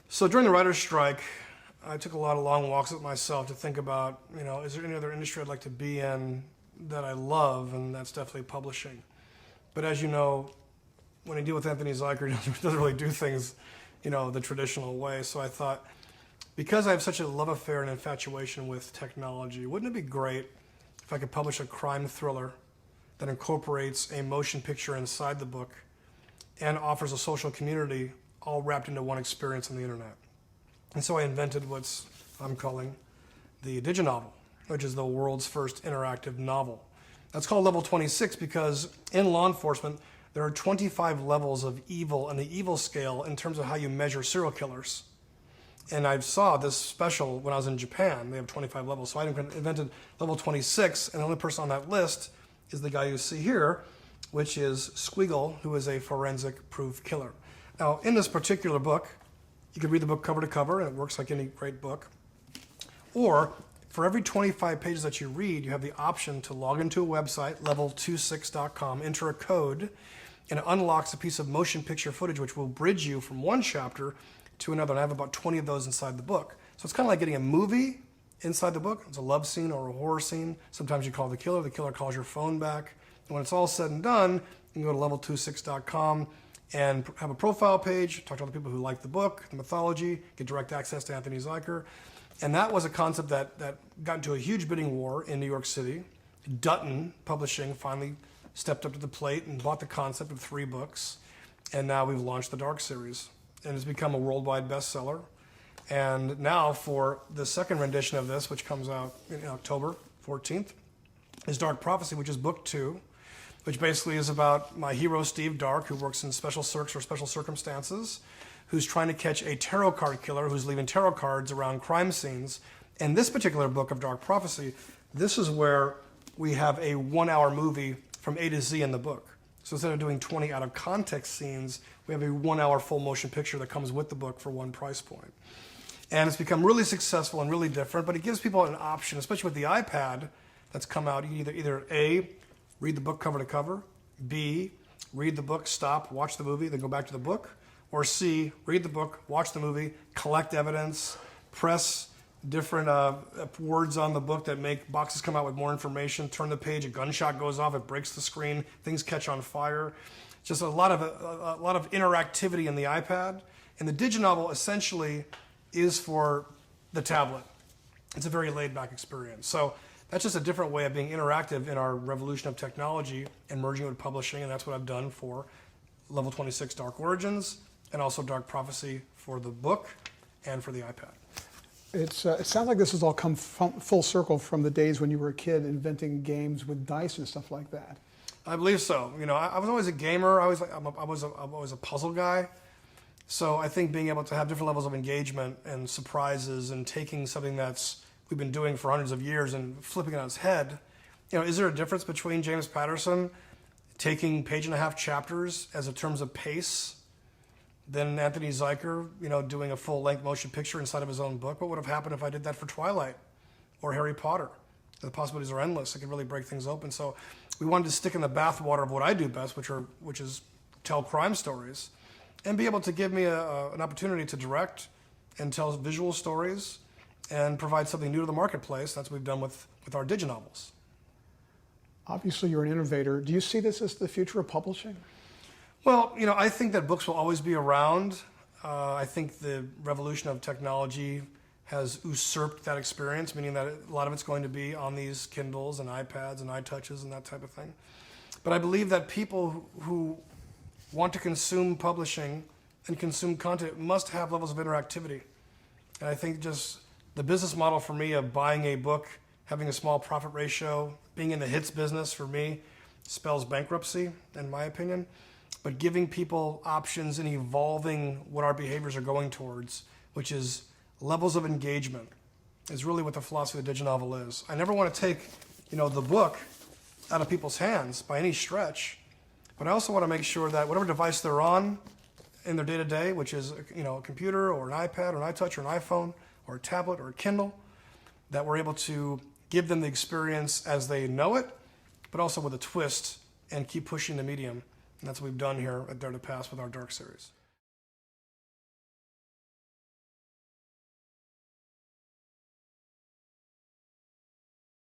So during the writer's strike, I took a lot of long walks with myself to think about, is there any other industry I'd like to be in that I love, and that's definitely publishing. But as you know, when you deal with Anthony Zuiker, he doesn't really do things, the traditional way. So I thought, because I have such a love affair and infatuation with technology, wouldn't it be great if I could publish a crime thriller that incorporates a motion picture inside the book and offers a social community all wrapped into one experience on the internet? And so I invented what I'm calling the digi-novel, which is the world's first interactive novel. That's called Level 26 because in law enforcement, there are 25 levels of evil on the evil scale in terms of how you measure serial killers. And I saw this special when I was in Japan. They have 25 levels. So I invented Level 26, and the only person on that list is the guy you see here, which is Squeagle, who is a forensic proof killer. Now, in this particular book, you can read the book cover to cover, and it works like any great book. Or, for every 25 pages that you read, you have the option to log into a website, level26.com, enter a code, and it unlocks a piece of motion picture footage which will bridge you from one chapter to another. And I have about 20 of those inside the book. So it's kind of like getting a movie inside the book. It's a love scene or a horror scene. Sometimes you call the killer calls your phone back. And when it's all said and done, you can go to level26.com and have a profile page, talk to other people who like the book, the mythology, get direct access to Anthony Zuiker. And that was a concept that got into a huge bidding war in New York City. Dutton Publishing finally stepped up to the plate and bought the concept of 3 books. And now we've launched the Dark series. And it's become a worldwide bestseller. And now for the second rendition of this, which comes out in October 14th, is Dark Prophecy, which is book 2. Which basically is about my hero, Steve Dark, who works in special circs or special circumstances, who's trying to catch a tarot card killer who's leaving tarot cards around crime scenes. And this particular book of Dark Prophecy, this is where we have a 1-hour movie from A to Z in the book. So instead of doing 20 out of context scenes, we have a 1-hour full motion picture that comes with the book for one price point. And it's become really successful and really different, but it gives people an option, especially with the iPad that's come out, either A, read the book cover to cover, B, read the book, stop, watch the movie, then go back to the book, or C, read the book, watch the movie, collect evidence, press different words on the book that make boxes come out with more information, turn the page, a gunshot goes off, it breaks the screen, things catch on fire. Just a lot of interactivity in the iPad. And the digi-novel essentially is for the tablet. It's a very laid-back experience. So that's just a different way of being interactive in our revolution of technology and merging it with publishing, and that's what I've done for Level 26 Dark Origins and also Dark Prophecy for the book and for the iPad. It sounds like this has all come full circle from the days when you were a kid inventing games with dice and stuff like that. I believe so. I was always a gamer. I was a puzzle guy. So I think being able to have different levels of engagement and surprises and taking something we've been doing for hundreds of years and flipping it on its head. Is there a difference between James Patterson taking 1.5 chapters as in terms of pace than Anthony Zuiker, doing a full-length motion picture inside of his own book? What would have happened if I did that for Twilight or Harry Potter? The possibilities are endless. It can really break things open. So we wanted to stick in the bathwater of what I do best, which is tell crime stories, and be able to give me an opportunity to direct and tell visual stories and provide something new to the marketplace. That's what we've done with our digi-novels. Obviously, you're an innovator. Do you see this as the future of publishing? Well, I think that books will always be around. I think the revolution of technology has usurped that experience, meaning that a lot of it's going to be on these Kindles and iPads and iTouches and that type of thing. But I believe that people who want to consume publishing and consume content must have levels of interactivity. And I think just the business model for me of buying a book, having a small profit ratio, being in the hits business for me spells bankruptcy, in my opinion. But giving people options and evolving what our behaviors are going towards, which is levels of engagement, is really what the philosophy of the digi-novel is. I never want to take, the book out of people's hands by any stretch, but I also want to make sure that whatever device they're on in their day-to-day, which is a computer or an iPad or an iTouch or an iPhone or a tablet or a Kindle, that we're able to give them the experience as they know it, but also with a twist and keep pushing the medium. And that's what we've done here at Dare to Pass with our Dark series.